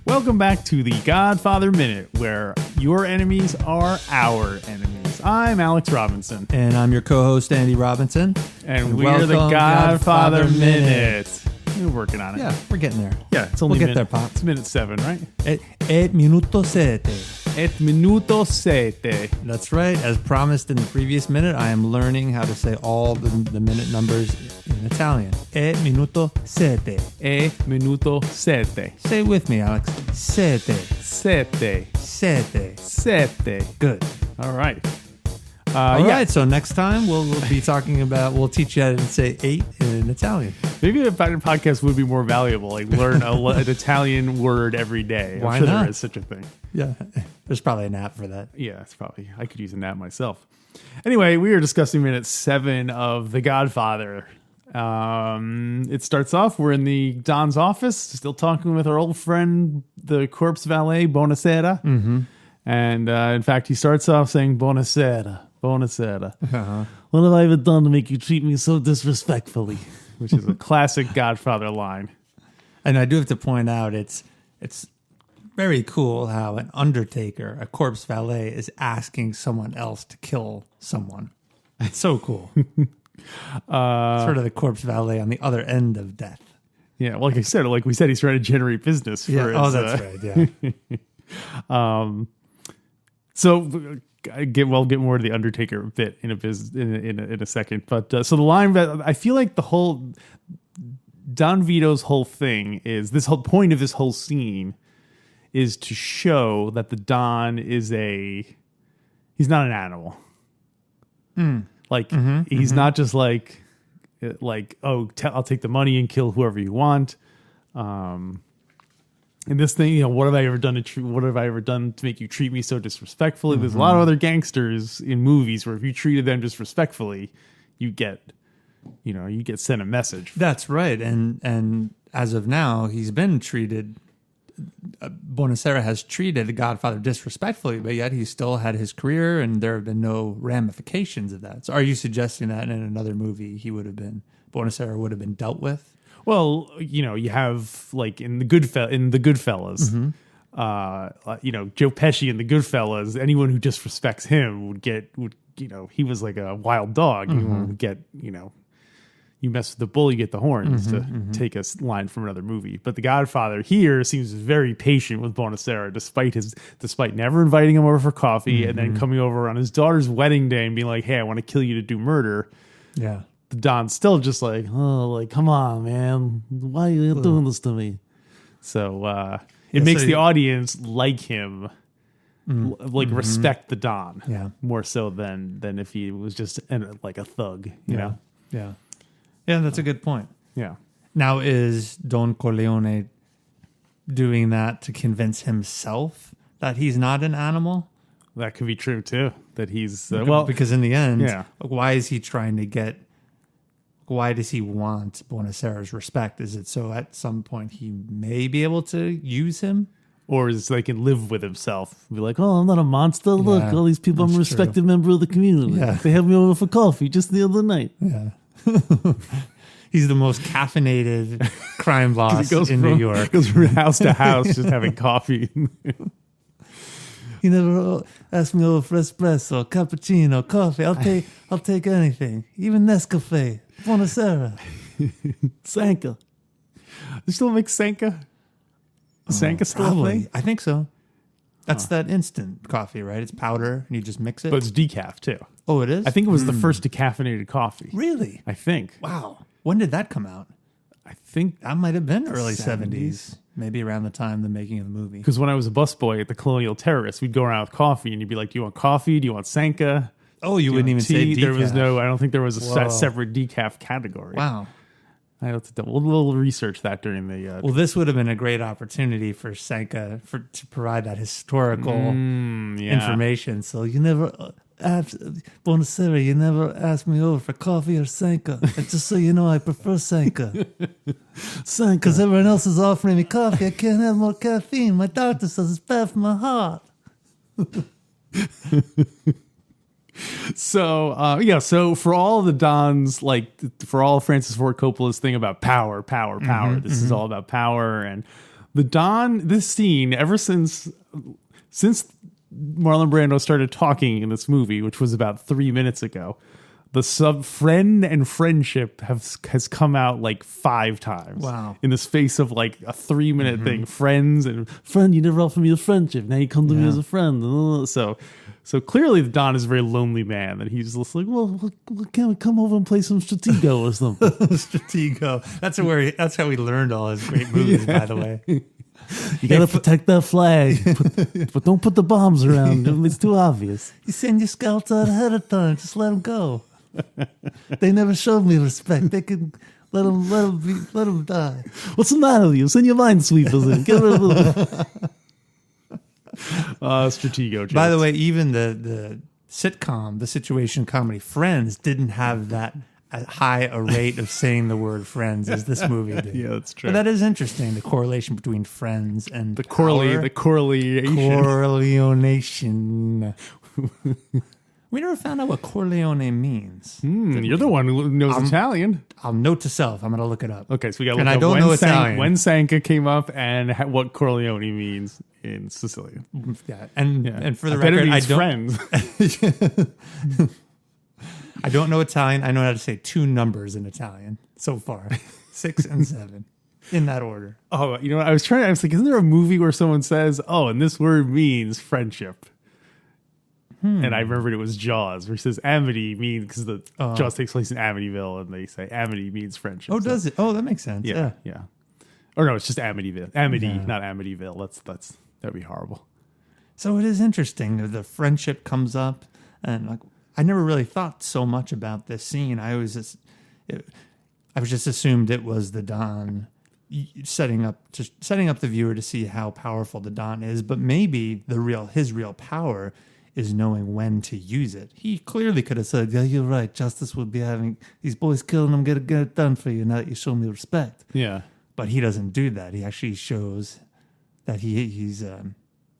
Welcome back to the Godfather Minute, where your enemies are our enemies. I'm Alex Robinson. And I'm your co-host, Andy Robinson. And we're the Godfather Minute. We're working on it. Yeah, we're getting there. Yeah, it's only we'll get there, Pop. It's minute 7, right? Et minuto sete. Et minuto sete. That's right. As promised in the previous minute, I am learning how to say all the minute numbers in Italian. Et minuto sete. E minuto sete. Say it with me, Alex. Sete. Sete. Sete. Sete. Good. All right. All right, so next time we'll be talking about, we'll teach you how to say 8 in Italian. Maybe a podcast would be more valuable, like learn an Italian word every day. Why I'm sure not? there is such a thing. Yeah, there's probably an app for that. Yeah, it's probably, I could use an app myself. Anyway, we are discussing minute 7 of The Godfather. It starts off, we're in the Don's office, still talking with our old friend, the corpse valet, Bonasera. Mm-hmm. And in fact, he starts off saying, Bonasera. Bonasera. Uh-huh. What have I ever done to make you treat me so disrespectfully? Which is a classic Godfather line. And I do have to point out, it's very cool how an undertaker, a corpse valet, is asking someone else to kill someone. It's so cool. Sort of the corpse valet on the other end of death. Yeah, like I said, like we said, he's trying to generate business. For Yeah. his, That's right. Yeah. So get more to the Undertaker bit in a second, but so the line that I feel like the whole Don Vito's whole thing is, this whole point of this whole scene is to show that the Don is he's not an animal. Like he's not just like oh I'll take the money and kill whoever you want. And this thing, what have I ever done to make you treat me so disrespectfully? Mm-hmm. There's a lot of other gangsters in movies where if you treated them disrespectfully, you get sent a message. That's right. And as of now, he's been treated, Bonasera has treated the Godfather disrespectfully, but yet he still had his career and there have been no ramifications of that. So are you suggesting that in another movie Bonasera would have been dealt with? Well, you have like in the Goodfellas, Joe Pesci in the Goodfellas. Anyone who disrespects him he was like a wild dog. Mm-hmm. You would get, you mess with the bull, you get the horns, to take a line from another movie. But the Godfather here seems very patient with Bonasera, despite never inviting him over for coffee and then coming over on his daughter's wedding day and being like, "Hey, I want to kill you to do murder." Yeah. The Don's still just like, come on, man. Why are you doing this to me? So it makes the audience like him, respect the Don, more so than if he was just like a thug, you know? Yeah. Yeah, that's a good point. Yeah. Now, is Don Corleone doing that to convince himself that he's not an animal? That could be true, too. That he's, because in the end, why is he trying to get... Why does he want Bonasera's respect? Is it so at some point he may be able to use him? Or is they can live with himself? Be like, I'm not a monster. Look, all these people, I'm a respected member of the community. Yeah. They had me over for coffee just the other night. Yeah. He's the most caffeinated crime boss in New York. Goes from house to house just having coffee. He never asked me over for espresso, cappuccino, coffee. I'll take anything, even Nescafe. Bonasera. Sanka. They still make Sanka? Sanka still a thing? I think so. That's that instant coffee, right? It's powder and you just mix it. But it's decaf too. Oh, it is? I think it was the first decaffeinated coffee. Really? I think. Wow. When did that come out? I think that might have been early 70s. Maybe around the time of the making of the movie. Because when I was a busboy at the Colonial Terrace, we'd go around with coffee and you'd be like, do you want coffee? Do you want Sanka? Oh, you wouldn't even say decaf. There was no, I don't think there was a separate decaf category. Wow. I have to. We'll research that during the. Well, this would have been a great opportunity for Sanka to provide that historical information. So you never asked Bonasera, you never asked me over for coffee or Sanka. And just so you know, I prefer Sanka. Sanka, because everyone else is offering me coffee. I can't have more caffeine. My doctor says it's bad for my heart. So so for all the Dons, like for all Francis Ford Coppola's thing about power, this is all about power. And the Don, this scene, ever since Marlon Brando started talking in this movie, which was about 3 minutes ago, the sub friend and friendship has come out like 5 times. Wow. In the space of like a 3-minute thing. Friends and friend, you never offered me a friendship. Now you come to me as a friend. So clearly the Don is a very lonely man, and he's just like, well, can't we come over and play some Stratego or something? Stratego. That's how he learned all his great movies, by the way. You gotta protect that flag, but don't put the bombs around. It's too obvious. You send your scouts out ahead of time. Just let them go. They never showed me respect. They could let them die. What's the matter with you? Send your minesweepers in. Get rid of them. Stratego jokes. By the way, even the sitcom, the situation comedy Friends didn't have that high a rate of saying the word friends as this movie did. Yeah, that's true. But that is interesting, the correlation between friends and the correlation. Correlation. We never found out what Corleone means. You're the one who knows Italian. I'll note to self. I'm going to look it up. Okay, so we got to And look I up don't know Italian. When Sanka came up and what Corleone means in Sicilian. Yeah, and for the I bet record, it I means don't. friends. I don't know Italian. I know how to say 2 numbers in Italian so far, 6 and 7, in that order. Oh, you know what? I was like, isn't there a movie where someone says, "Oh, and this word means friendship"? And I remembered it was Jaws, where he says Amity means, because the Jaws takes place in Amityville, and they say Amity means friendship. Oh, does it? Oh, that makes sense. Yeah. Or no, it's just Amityville. Amity, not Amityville. That'd be horrible. So it is interesting. The friendship comes up, and like I never really thought so much about this scene. I was just assumed it was the Don setting up the viewer to see how powerful the Don is, but maybe his real power is knowing when to use it. He clearly could have said, Yeah, you're right. Justice would be having these boys killing them. Get it done for you now that you show me respect. Yeah. but he doesn't do that. He actually shows that he's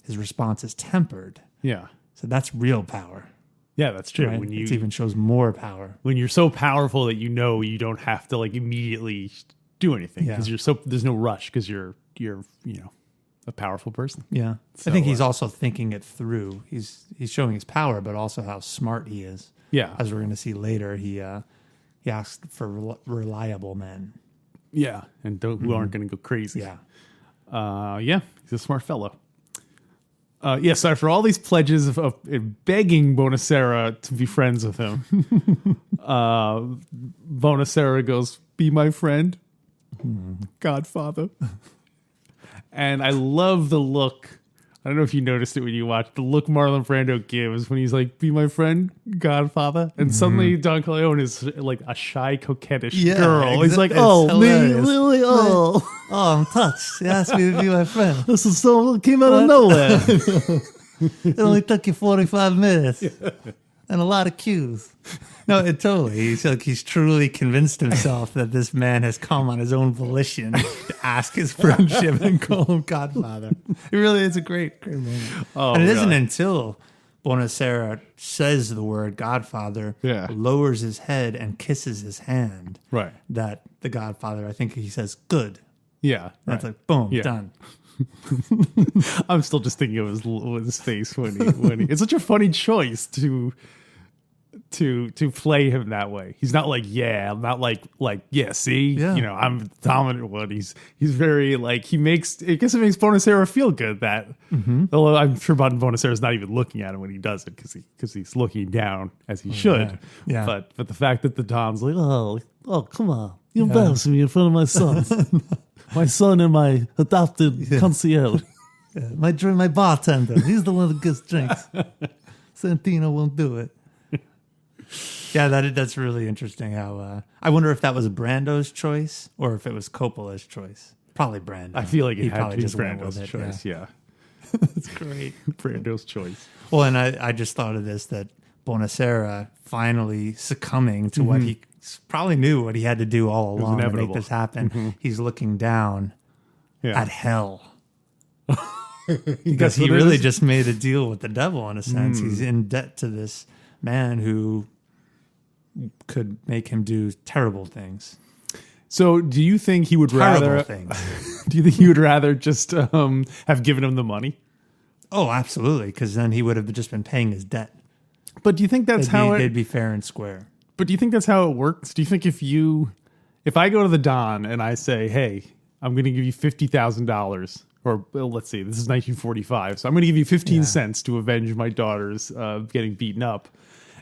his response is tempered. Yeah. So that's real power. Yeah, that's true. Right? When It even shows more power. when you're so powerful that you know you don't have to like immediately do anything because there's no rush because you're a powerful person. Yeah. So, I think he's also thinking it through. He's showing his power, but also how smart he is. Yeah. As we're going to see later, he asked for reliable men. Yeah, and who aren't going to go crazy. Yeah. Yeah, he's a smart fellow. Yes, after all these pledges of begging Bonasera to be friends with him, Bonasera goes, "Be my friend, Godfather." And I love the look. I don't know if you noticed it when you watched the look Marlon Brando gives when he's like, "Be my friend, Godfather," and suddenly Don Corleone is like a shy, coquettish girl. He's like, "Oh, me, hilarious. really? Oh, Oh, I'm touched. He asked me to be my friend. this is so came out of nowhere." It only took you 45 minutes and a lot of cues. No, it totally. He's truly convinced himself that this man has come on his own volition to ask his friendship and call him Godfather. It really is a great moment. Oh, and it isn't really? until Bonasera says the word Godfather, Yeah. lowers his head and kisses his hand, Right. that the Godfather, I think he says, "Good." Yeah, That's right. like, boom, Yeah. done. I'm still just thinking of his face when he. It's such a funny choice to play him that way. He's not like, yeah, I'm not like yeah. See, Yeah. I'm the dominant one. He's very like I guess it makes Bonasera feel good that. Although I'm sure Bonasera's not even looking at him when he does it because he's looking down as he should. Yeah. But the fact that the Don's like, Oh, come on. You embarrassing me in front of my sons. My son and my adopted concierge. Yeah, my bartender. He's the one that gets drinks. Santino won't do it. Yeah, that's really interesting. How I wonder if that was Brando's choice or if it was Coppola's choice. Probably Brando. I feel like it He had probably to be just went Brando's with it, choice. Yeah. That's great. Brando's choice. Well, and I just thought of this, that Bonasera finally succumbing to what he probably knew what he had to do all along to make inevitable. this happen. He's looking down Yeah. at hell. That's Because he what it really is? just made a deal with the devil in a sense. He's in debt to this man who could make him do terrible things. So, do you think he would Terrible rather? things. Do you think he would rather just have given him the money? Oh, absolutely. Because then he would have just been paying his debt. But do you think that's They'd be fair and square. But do you think that's how it works? Do you think if I go to the Don and I say, "Hey, I'm going to give you $50,000," or well, let's see, this is 1945, so I'm going to give you 15 cents to avenge my daughter's getting beaten up,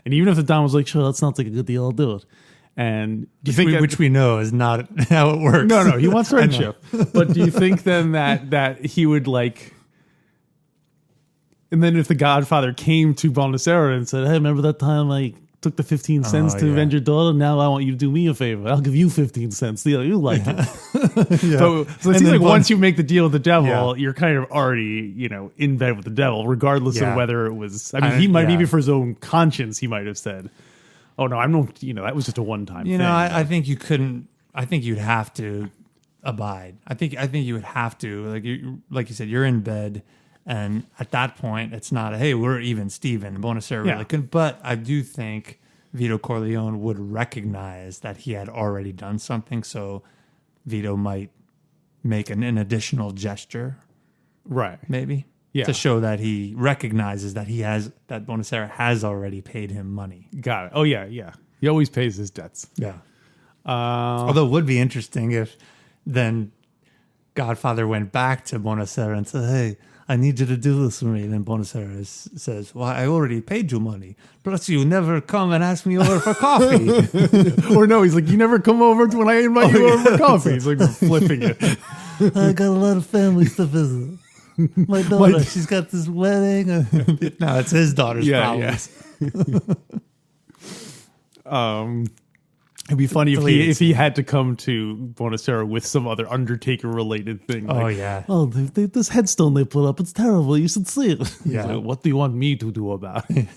and even if the Don was like, "Sure, that sounds like a good deal, I'll do it," and do you think Which we know is not how it works. no, he wants friendship. But do you think then that he would like? And then if the Godfather came to Bonasera and said, "Hey, remember that time I took the 15 cents to avenge your daughter? Now I want you to do me a favor. I'll give you 15 cents. You like it." So it seems like once you make the deal with the devil, you're kind of already, in bed with the devil, regardless of whether it was. I mean, he might even for his own conscience, he might have said, "Oh no, I'm not." That was just a one-time thing. I think you couldn't. I think you'd have to abide. I think you would have to, like you said, you're in bed. And at that point, it's not, hey, we're even Steven. Bonasera really couldn't. But I do think Vito Corleone would recognize that he had already done something. So Vito might make an additional gesture. Right. Maybe. Yeah. To show that he recognizes that that Bonasera has already paid him money. Got it. Oh, yeah. He always pays his debts. Yeah. Although it would be interesting if then Godfather went back to Bonasera and said, "Hey, I need you to do this for me." And then Bonasera says, "Well, I already paid you money. Plus, you never come and ask me over for coffee." Or no, he's like, "You never come over to when I invite you over for coffee." He's like flipping it. I got a lot of family to visit. My daughter, she's got this wedding. No, it's his daughter's problems. It'd be funny if he had to come to Bonasera with some other Undertaker related thing. Oh, like, yeah. Oh, this headstone they put up, it's terrible. You should see it. Yeah. Like, what do you want me to do about it?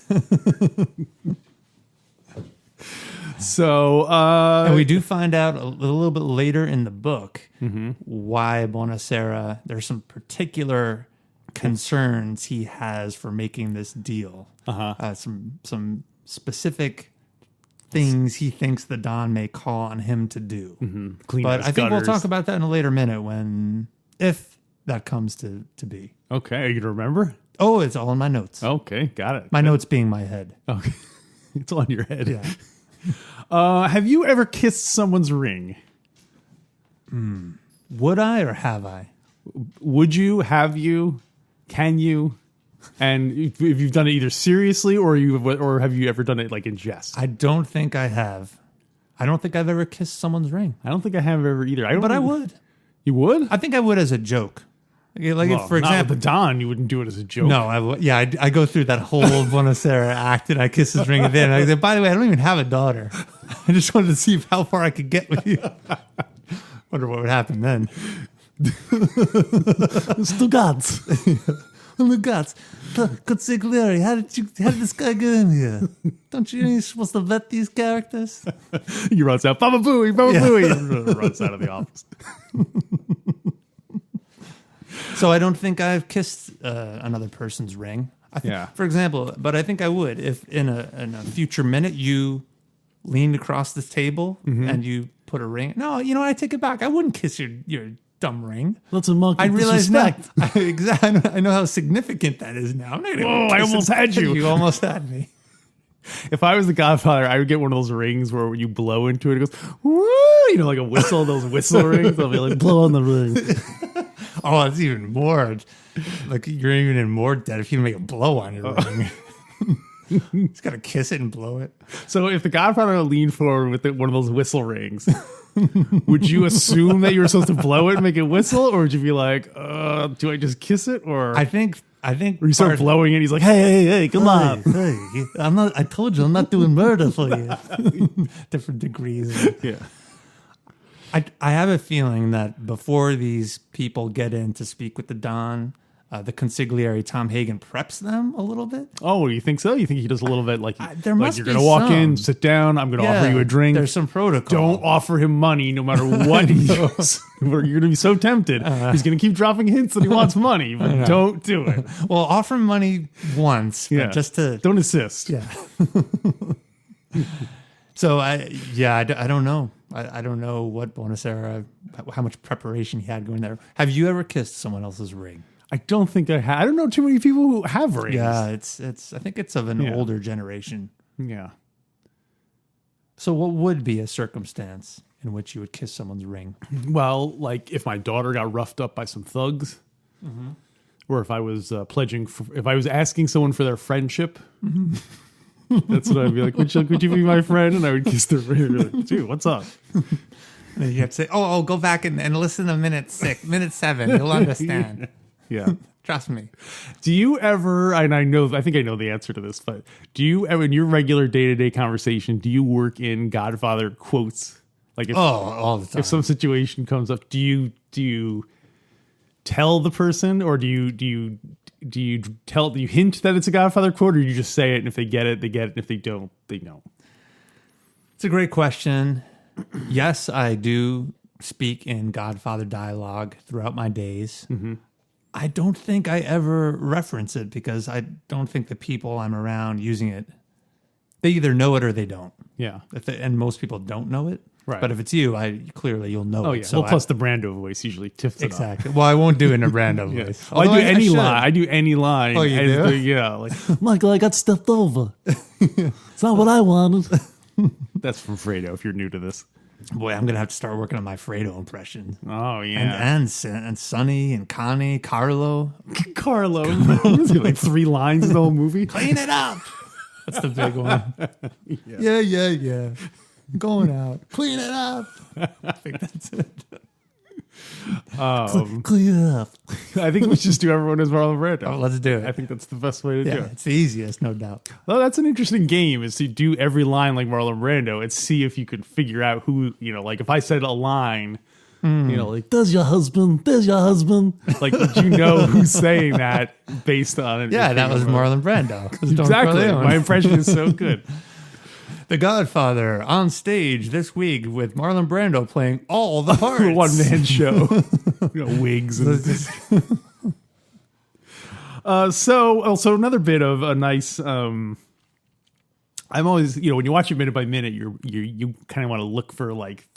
So, and we do find out a little bit later in the book why Bonasera, there's some particular concerns he has for making this deal. Some specific things he thinks the Don may call on him to do. clean But his I think we'll gutters. talk about that in a later minute if that comes to be. Okay, are you gonna remember? Oh, it's all in my notes. Okay, got it. My notes being my head. Okay, it's on your head. Yeah. Have you ever kissed someone's ring? Would I or have I? Would you? Have you? Can you? And if you've done it either seriously or have you ever done it like in jest? I don't think I have. I don't think I've ever kissed someone's ring. I don't think I have ever either. But I would. You would? I think I would as a joke. Like Well, if, for not example, with the Don, you wouldn't do it as a joke. no, I would. Yeah, I go through that whole Bonasera act, and I kiss his ring, and then I say, "By the way, I don't even have a daughter. I just wanted to see how far I could get with you." Wonder what would happen then. Stugats. Oh my God. Consigliere, how did this guy get in here? Don't you know you're supposed to vet these characters? He runs out, Baba Booey, Baba Booey, and runs out of the office. So I don't think I've kissed another person's ring. For example, but I think I would if in a future minute you leaned across this table and you put a ring. No, I take it back. I wouldn't kiss your dumb ring. That's a monkey I realize now. disrespect. Exactly. I know how significant that is now. I'm not gonna I kiss almost him. had you. You almost had me. If I was the Godfather, I would get one of those rings where you blow into it, it goes, woo, like a whistle, those whistle rings. I'll be like, Blow on the ring. Oh, it's even more. Like you're even in more debt if you make a blow on your ring. He's got to kiss it and blow it. So if the Godfather leaned forward with one of those whistle rings, would you assume that you were supposed to blow it and make it whistle? Or would you be like, do I just kiss it? Or I think I think Or you start blowing it. He's like, hey, come on. Hey, I'm not. I told you, I'm not doing murder for you. different degrees. Yeah. I have a feeling that before these people get in to speak with the Don, the consigliere Tom Hagen preps them a little bit. Oh, you think so? You think he does a little bit like, There like must you're be going to walk in, some. sit down, I'm going to offer you a drink. There's some protocol. Don't offer him money no matter what he does. You're going to be so tempted. He's going to keep dropping hints that he wants money, but don't do it. Well, offer him money once, but Yeah. just to Don't assist. yeah. So I don't know. I don't know what Bonasera, how much preparation he had going there. Have you ever kissed someone else's ring? I don't think I have. I don't know too many people who have rings. Yeah, it's. I think it's of an older generation. Yeah. So, what would be a circumstance in which you would kiss someone's ring? Well, like if my daughter got roughed up by some thugs, or if I was if I was asking someone for their friendship, that's what I'd be like. Would you be my friend? And I would kiss their ring. And be like, dude, what's up? And then you have to say, "Oh, go back and listen to minute 7. You'll understand. Yeah. Trust me." Do you ever? And I think I know the answer to this, but do you ever, in your regular day-to-day conversation, do you work in Godfather quotes? Like, All the time. if some situation comes up, do you tell the person, or do you hint that it's a Godfather quote, or you just say it, and if they get it, they get it, and if they don't, they don't? It's a great question. Yes, I do speak in Godfather dialogue throughout my days. I don't think I ever reference it because I don't think the people I'm around using it, they either know it or they don't. Yeah. And most people don't know it. Right. But if it's you, clearly you'll know Oh it. yeah. So Well, plus the Brando voice usually tips it up. exactly. Well, I won't do it in a random voice. Well, I do Although any should. line. I do any line. Oh, you do? Yeah. Like Michael, I got stepped over. It's not what I wanted. that's from Fredo. If you're new to this. Boy, I'm gonna have to start working on my Fredo impression. Oh yeah. And Sonny and Connie, Carlo. Carlo. Like 3 lines in the whole movie. Clean it up. That's the big one. Yeah. Going out. Clean it up. I think that's it. Clean it up. I think we should just do everyone as Marlon Brando. Oh, let's do it. I think that's the best way to do Yeah, it. it's the easiest, no doubt. Well, that's an interesting game, is to do every line like Marlon Brando and see if you could figure out who, like if I said a line, like, There's your husband. There's your husband. like, did you know who's saying that based on it? Yeah, that was Marlon Brando. It was Don Exactly. Corleone. My impression is so good. The Godfather on stage this week with Marlon Brando playing all the parts. One-man show. Wigs. And so also another bit of a nice... I'm always, when you watch it minute by minute, you kind of want to look for like...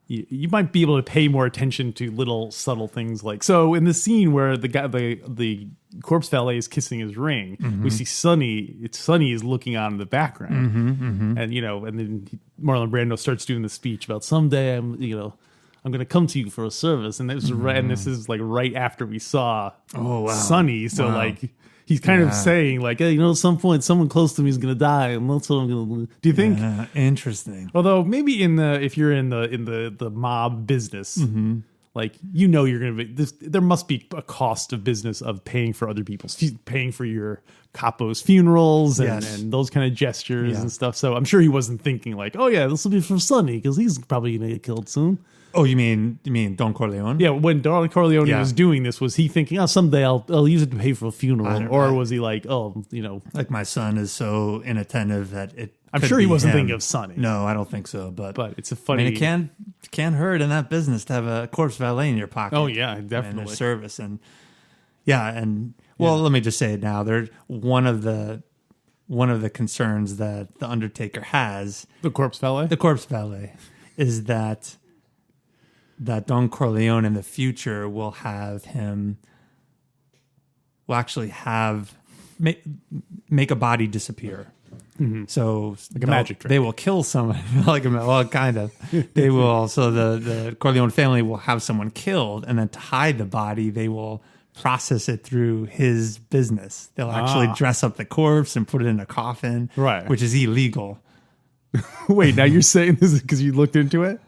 You might be able to pay more attention to little subtle things like... So in the scene where the corpse valet is kissing his ring, we see Sonny. Sonny is looking on in the background, and and then Marlon Brando starts doing the speech about someday I'm going to come to you for a service, and this is like right after we saw Sonny. So like he's kind of saying like, hey, at some point someone close to me is going to die, and that's what I'm going to do. Do you think? Interesting. Although maybe if you're in the mob business. Like, you're going to be there must be a cost of business of paying for other people's, paying for your capo's funerals and those kind of gestures and stuff. So I'm sure he wasn't thinking like, oh yeah, this will be for Sonny because he's probably going to get killed soon. Oh, you mean Don Corleone? Yeah, when Don Corleone was doing this, was he thinking, oh, someday I'll use it to pay for a funeral, or was he like, oh, like my son is so inattentive that it. I'm sure he wasn't thinking of Sonny. No, I don't think so. But it's a funny. it can't hurt in that business to have a corpse valet in your pocket. Oh yeah, And definitely. a service let me just say it now. There's one of the concerns that the Undertaker has. The corpse valet. The corpse valet is that Don Corleone in the future will actually make a body disappear. So like a magic trick. They will kill someone kind of. They will. So the Corleone family will have someone killed, and then to hide the body, they will process it through his business. They'll actually dress up the corpse and put it in a coffin, right? Which is illegal. Wait, now you're saying this because you looked into it?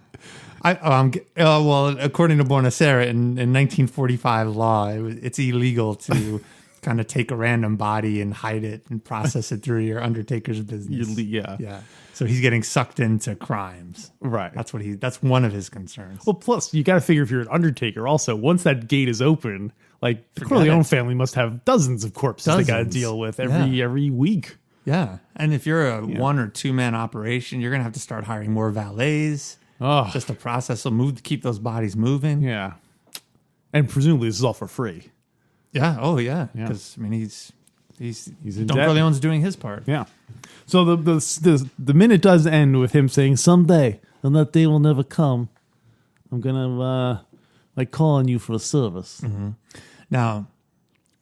Well, according to Bonasera, in 1945 law, it's illegal to kind of take a random body and hide it and process it through your Undertaker's business. Yeah. So he's getting sucked into crimes. Right. That's one of his concerns. Well, plus you got to figure if you're an Undertaker, also once that gate is open, like the Corleone family must have dozens of corpses they got to deal with every week. Yeah. And if you're a 1 or 2 man operation, you're going to have to start hiring more valets. Oh, Just the process will move to keep those bodies moving. yeah. And presumably this is all for free. Yeah. Oh, yeah. Because I mean, he's in Don debt. Corleone's doing his part. Yeah. So the minute does end with him saying, "Someday, and that day will never come, I'm gonna call on you for a service." Mm-hmm. Now,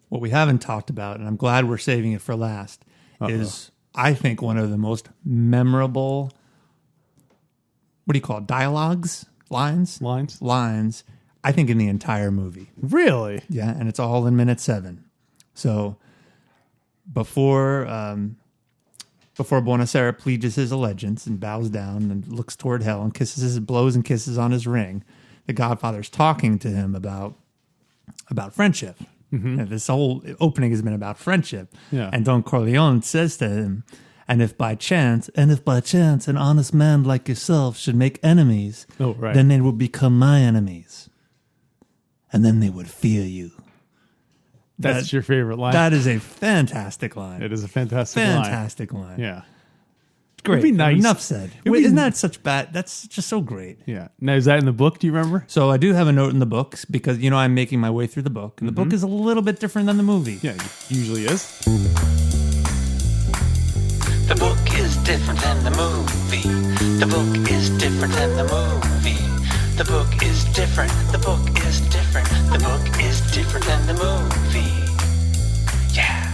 what we haven't talked about, and I'm glad we're saving it for last, is I think one of the most memorable. What do you call it? Dialogues, lines. I think in the entire movie. Really? Yeah, and it's all in minute 7. So before Bonasera pleads his allegiance and bows down and looks toward hell and blows and kisses on his ring, the Godfather's talking to him about friendship. Mm-hmm. And this whole opening has been about friendship. Yeah. And Don Corleone says to him, and if by chance an honest man like yourself should make enemies, then they would become my enemies. And then they would fear you. That's your favorite line? That is a fantastic line. It is a fantastic line. Yeah. Great. It'd be nice. Enough said. Isn't that such bad? That's just so great. Yeah. Now, is that in the book? Do you remember? So I do have a note in the books because, I'm making my way through the book. And the book is a little bit different than the movie. Yeah, it usually is. The book is different than the movie. The book is different than the movie. The book is different. The book is different. The book is different than the movie. Yeah.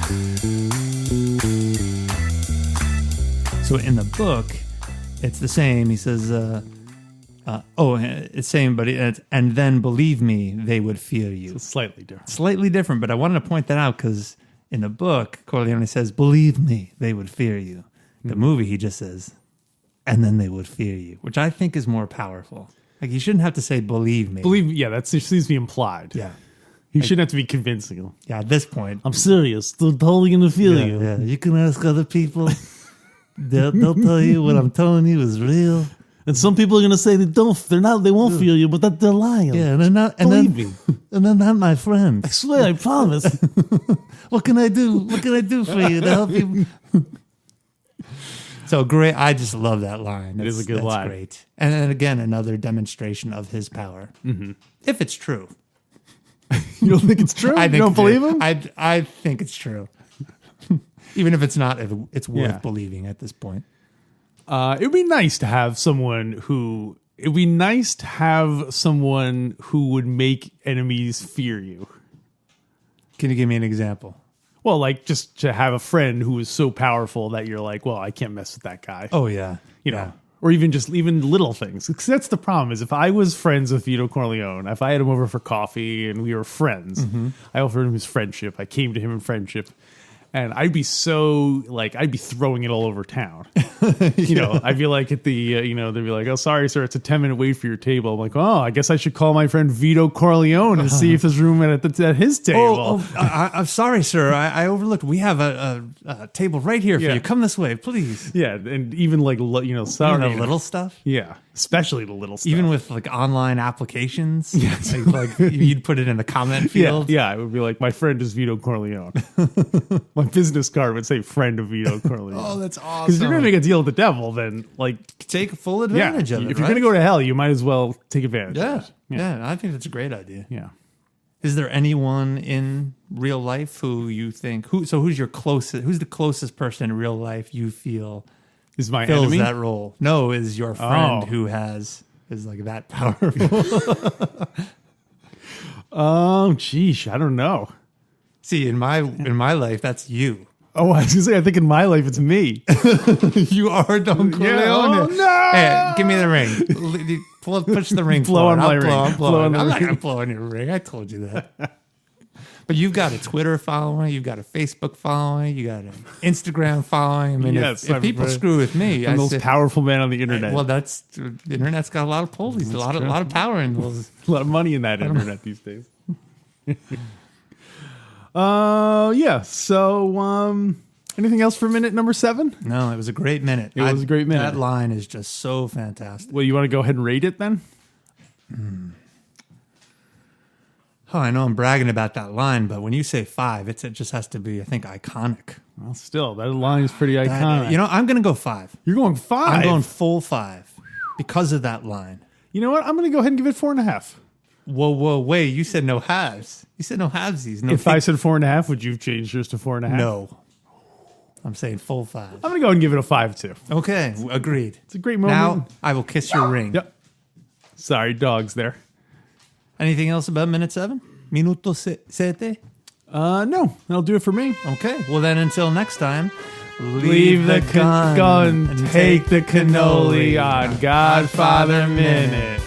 So in the book, it's the same. He says, it's same, but and then believe me, they would fear you. It's slightly different. Slightly different, but I wanted to point that out because in the book, Corleone says, believe me, they would fear you. The movie, he just says, and then they would fear you, which I think is more powerful. Like, you shouldn't have to say, believe me. Believe me, yeah, that seems to be implied. Yeah. You shouldn't have to be convincing them. Yeah, at this point. I'm serious. They're totally going to feel you. Yeah. You can ask other people. They'll tell you what I'm telling you is real. And some people are going to say they won't feel you, but that they're lying. Yeah, and they're not, Believe me. and they're not my friends. I swear, I promise. What can I do? What can I do for you to help you? So great. I just love that line. It is a good line. Great. And then again, another demonstration of his power. Mm-hmm. If it's true. You don't think it's true? I think you don't believe him? I think it's true. Even if it's not, it's worth believing at this point. It would be nice to have someone who would make enemies fear you. Can you give me an example? Well, like just to have a friend who is so powerful that you're like, well, I can't mess with that guy. Oh yeah, you know, or even little things. Because that's the problem is if I was friends with Vito Corleone, if I had him over for coffee and we were friends, I offered him his friendship. I came to him in friendship. And I'd be I'd be throwing it all over town. You know, I'd be like at the, they'd be like, oh, sorry, sir, it's a 10-minute wait for your table. I'm like, oh, I guess I should call my friend Vito Corleone and see if there's room at his table. I'm sorry, sir. I overlooked. We have a table right here for you. Come this way, please. Yeah, and even sorry. Even the little stuff? Yeah, especially the little stuff. Even with like online applications? Yes. Like you'd put it in the comment field? Yeah, it would be like, my friend is Vito Corleone. My business card would say friend of Vito Corleone. Oh, that's awesome. Because if you're going to make a deal with the devil, then take full advantage of it. If you're going to go to hell, you might as well take advantage of it. Yeah, I think that's a great idea. Yeah. Is there anyone in real life who you think who's the closest person in real life you feel is my fills enemy? that role? No, is your friend who is like that powerful. Oh, geez, I don't know. See, in my life, that's you. Oh, I was gonna say, I think in my life it's me. You are Don Corleone. Yeah. Oh, no! Hey, give me the ring. Push the ring. Blow on my ring. I'm not gonna blow on your ring. I told you that. But you've got a Twitter following, you've got a Facebook following, you got an Instagram following. I mean, yes, if people screw with me, I'm the most powerful man on the internet. The internet's got a lot of pulleys, a lot of power in those. A lot of money in that internet these days. Yeah. So, anything else for minute number 7? No, it was a great minute. It was a great minute. That line is just so fantastic. Well, you want to go ahead and rate it then? Oh, I know I'm bragging about that line, but when you say 5, it just has to be, I think, iconic. Well, still, that line is pretty iconic. You know, I'm going to go 5. You're going 5. I'm going full 5 because of that line. You know what? I'm going to go ahead and give it 4.5. Whoa, wait. You said no halves. You said no halvesies. No If I said 4.5, would you change yours to 4.5? No. I'm saying full 5. I'm going to go ahead and give it a 5 too. Okay, agreed. It's a great moment. Now, I will kiss your ring. Yep. Sorry, dogs there. Anything else about minute 7? Minuto 7? No, that'll do it for me. Okay. Well, then until next time, Leave the gun, take the cannoli on Godfather Minute.